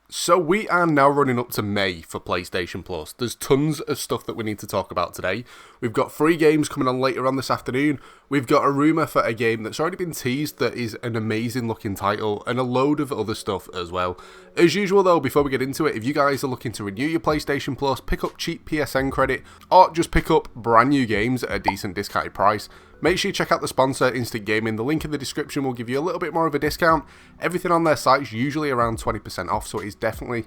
So we are now running up to May for PlayStation Plus. There's tons of stuff that we need to talk about today. We've got 3 games coming on later on this afternoon. We've got a rumour for a game that's already been teased that is an amazing looking title, and a load of other stuff as well. As usual though, before we get into it, if you guys are looking to renew your PlayStation Plus, pick up cheap PSN credit, or just pick up brand new games at a decent discounted price, make sure you check out the sponsor, Instant Gaming. The link in the description will give you a little bit more of a discount. Everything on their site is usually around 20% off, so it is definitely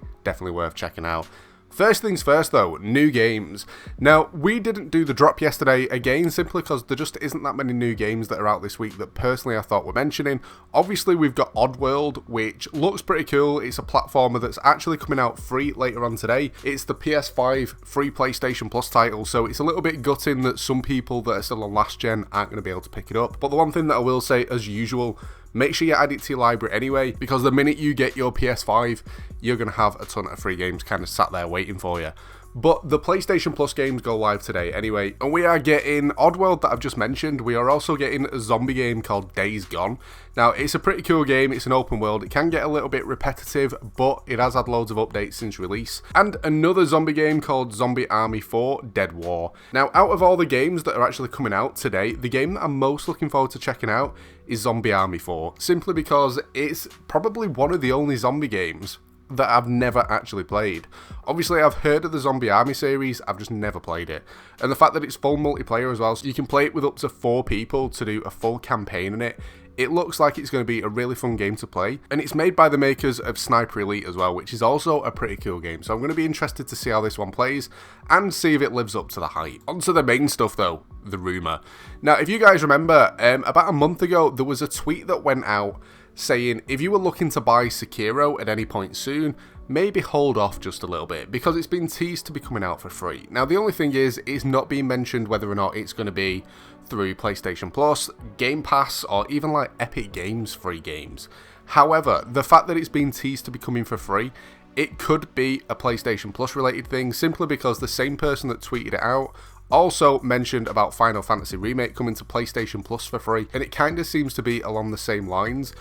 worth checking out. First things first though, new games. Now, we didn't do the drop yesterday, again, simply because there just isn't that many new games that are out this week that personally I thought were mentioning. Obviously, we've got Oddworld, which looks pretty cool. It's a platformer that's actually coming out free later on today. It's the PS5 free PlayStation Plus title, so it's a little bit gutting that some people that are still on last gen aren't going to be able to pick it up. But the one thing that I will say, as usual, make sure you add it to your library anyway, because the minute you get your PS5, you're going to have a ton of free games kind of sat there waiting for you. But the PlayStation Plus games go live today anyway, and we are getting Oddworld that I've just mentioned. We are also getting a zombie game called Days Gone. Now, it's a pretty cool game. It's an open world. It can get a little bit repetitive, but it has had loads of updates since release. And another zombie game called Zombie Army 4 Dead War. Now, out of all the games that are actually coming out today, the game that I'm most looking forward to checking out is Zombie Army 4, simply because it's probably one of the only zombie games that I've never actually played. Obviously, I've heard of the Zombie Army series, I've just never played it. And the fact that it's full multiplayer as well, so you can play it with up to 4 people to do a full campaign in it, it looks like it's going to be a really fun game to play. And it's made by the makers of Sniper Elite as well, which is also a pretty cool game. So I'm going to be interested to see how this one plays and see if it lives up to the hype. On to the main stuff though, the rumour. Now, if you guys remember, about a month ago, there was a tweet that went out saying if you were looking to buy Sekiro at any point soon, maybe hold off just a little bit, because it's been teased to be coming out for free. Now, the only thing is, it's not being mentioned whether or not it's going to be through PlayStation Plus, Game Pass, or even like Epic Games free games. However, the fact that it's been teased to be coming for free, it could be a PlayStation Plus related thing, simply because the same person that tweeted it out also mentioned about Final Fantasy Remake coming to PlayStation Plus for free, and it kind of seems to be along the same lines,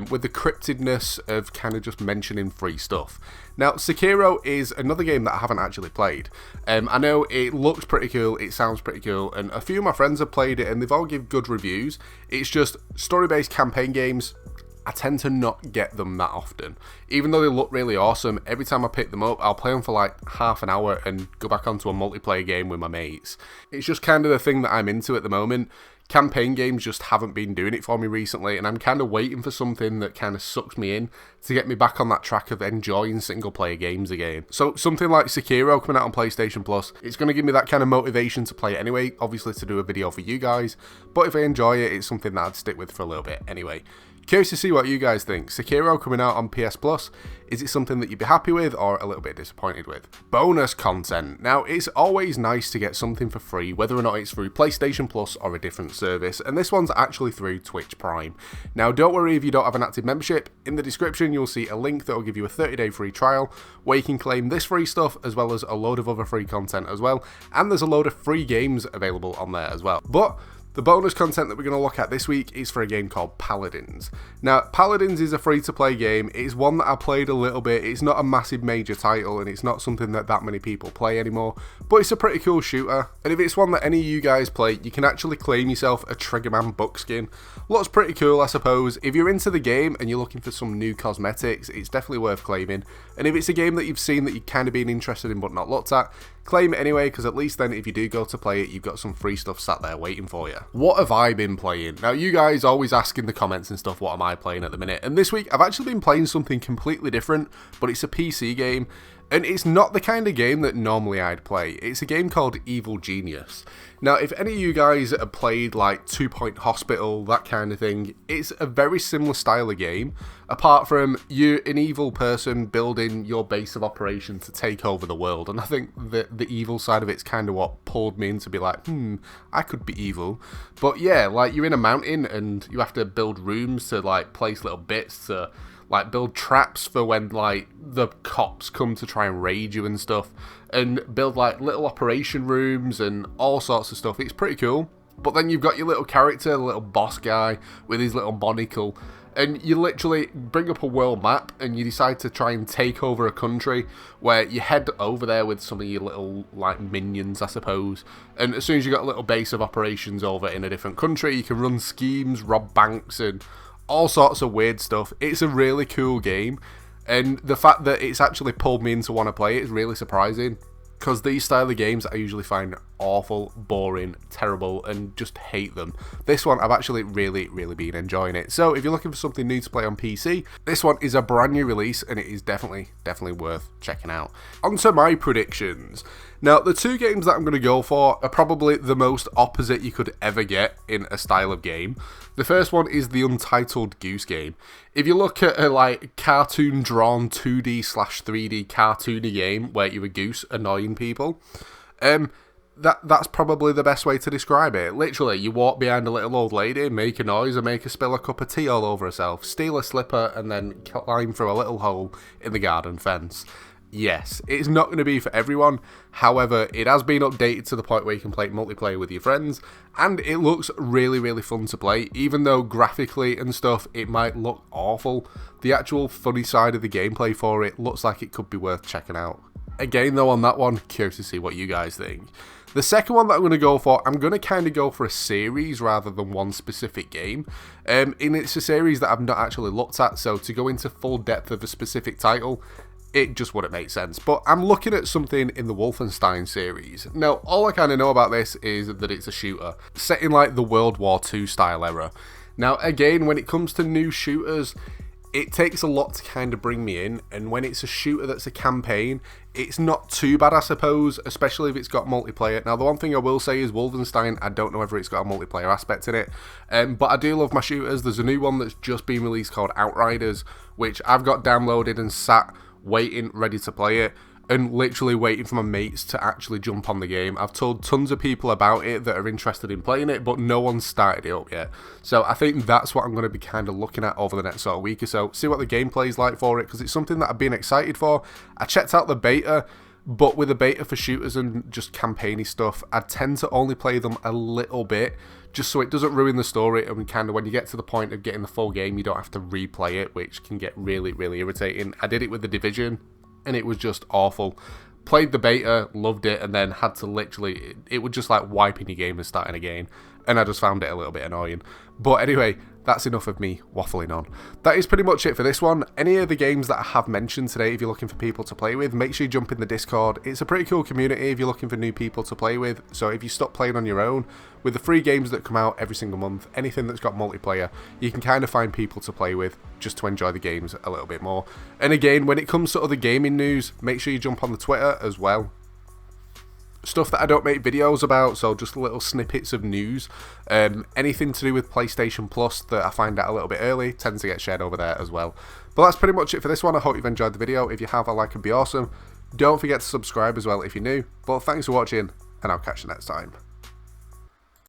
with the cryptidness of kind of just mentioning free stuff. Now, Sekiro is another game that I haven't actually played. I know it looks pretty cool, it sounds pretty cool, and a few of my friends have played it and they've all given good reviews. It's just story-based campaign games, I tend to not get them that often. Even though they look really awesome, every time I pick them up, I'll play them for like half an hour and go back onto a multiplayer game with my mates. It's just kind of the thing that I'm into at the moment. Campaign games just haven't been doing it for me recently, and I'm kind of waiting for something that kind of sucks me in to get me back on that track of enjoying single player games again. So something like Sekiro coming out on PlayStation Plus, it's going to give me that kind of motivation to play it anyway, obviously to do a video for you guys, but if I enjoy it, it's something that I'd stick with for a little bit anyway. Curious to see what you guys think. Sekiro coming out on PS Plus, is it something that you'd be happy with or a little bit disappointed with? Bonus content. Now, it's always nice to get something for free, whether or not it's through PlayStation Plus or a different service, and this one's actually through Twitch Prime. Now, don't worry if you don't have an active membership. In the description, you'll see a link that will give you a 30-day free trial where you can claim this free stuff as well as a load of other free content as well, and there's a load of free games available on there as well. But the bonus content that we're going to look at this week is for a game called Paladins. Now, Paladins is a free-to-play game. It's one that I played a little bit. It's not a massive major title, and it's not something that many people play anymore, but it's a pretty cool shooter. And if it's one that any of you guys play, you can actually claim yourself a Triggerman buckskin. Looks pretty cool, I suppose. If you're into the game and you're looking for some new cosmetics, it's definitely worth claiming. And if it's a game that you've seen that you've kind of been interested in but not looked at, claim it anyway, because at least then if you do go to play it, you've got some free stuff sat there waiting for you. What have I been playing? Now, you guys always ask in the comments and stuff, what am I playing at the minute? And this week, I've actually been playing something completely different, but it's a PC game. And it's not the kind of game that normally I'd play. It's a game called Evil Genius. Now, if any of you guys have played like 2 Point Hospital, that kind of thing, it's a very similar style of game, apart from you're an evil person building your base of operation to take over the world. And I think the evil side of it's kind of what pulled me in to be like, I could be evil. But yeah, like you're in a mountain and you have to build rooms to like place little bits to like build traps for when like the cops come to try and raid you and stuff, and build like little operation rooms and all sorts of stuff. It's pretty cool. But then you've got your little character, the little boss guy with his little monocle, and you literally bring up a world map and you decide to try and take over a country, where you head over there with some of your little like minions, I suppose, and as soon as you got a little base of operations over in a different country, you can run schemes, rob banks, and all sorts of weird stuff. It's a really cool game, and the fact that it's actually pulled me in to want to play it is really surprising, because these style of games I usually find awful, boring, terrible, and just hate them. This one, I've actually really been enjoying it. So if you're looking for something new to play on PC, this one is a brand new release, and it is definitely worth checking out. On to my predictions. Now, the two games that I'm going to go for are probably the most opposite you could ever get in a style of game. The first one is the Untitled Goose game. If you look at a like cartoon drawn 2D/3D cartoony game where you're a goose annoying people, that's probably the best way to describe it. Literally, you walk behind a little old lady, make a noise, and make her spill a cup of tea all over herself, steal a slipper, and then climb through a little hole in the garden fence. Yes, it's not going to be for everyone. However, it has been updated to the point where you can play multiplayer with your friends, and it looks really fun to play. Even though graphically and stuff, it might look awful, the actual funny side of the gameplay for it looks like it could be worth checking out. Again, though, on that one, curious to see what you guys think. The second one that I'm going to go for, I'm going to kind of go for a series rather than one specific game. And it's a series that I've not actually looked at, so to go into full depth of a specific title, it just wouldn't make sense. But I'm looking at something in the Wolfenstein series. Now, all I kind of know about this is that it's a shooter, set in like the World War II style era. Now, again, when it comes to new shooters, it takes a lot to kind of bring me in, and when it's a shooter that's a campaign, it's not too bad, I suppose, especially if it's got multiplayer. Now, the one thing I will say is Wolfenstein, I don't know whether it's got a multiplayer aspect in it, but I do love my shooters. There's a new one that's just been released called Outriders, which I've got downloaded and sat waiting, ready to play it, and literally waiting for my mates to actually jump on the game. I've told tons of people about it that are interested in playing it, but no one's started it up yet. So I think that's what I'm going to be kind of looking at over the next sort of week or so, see what the gameplay is like for it, because it's something that I've been excited for. I checked out the beta, but with the beta for shooters and just campaigny stuff, I tend to only play them a little bit, just so it doesn't ruin the story, and kind of when you get to the point of getting the full game, you don't have to replay it, which can get really irritating. I did it with The Division, and it was just awful. Played the beta, loved it, and then had to literally, it was just like wiping your game and starting again, and I just found it a little bit annoying. But anyway, that's enough of me waffling on. That is pretty much it for this one. Any of the games that I have mentioned today, if you're looking for people to play with, make sure you jump in the Discord. It's a pretty cool community if you're looking for new people to play with, so if you stop playing on your own, with the free games that come out every single month, anything that's got multiplayer, you can kind of find people to play with just to enjoy the games a little bit more. And again, when it comes to other gaming news, make sure you jump on the Twitter as well. Stuff that I don't make videos about, so just little snippets of news. Anything to do with PlayStation Plus that I find out a little bit early tends to get shared over there as well. But that's pretty much it for this one. I hope you've enjoyed the video. If you have, a like would be awesome. Don't forget to subscribe as well if you're new. But thanks for watching, and I'll catch you next time.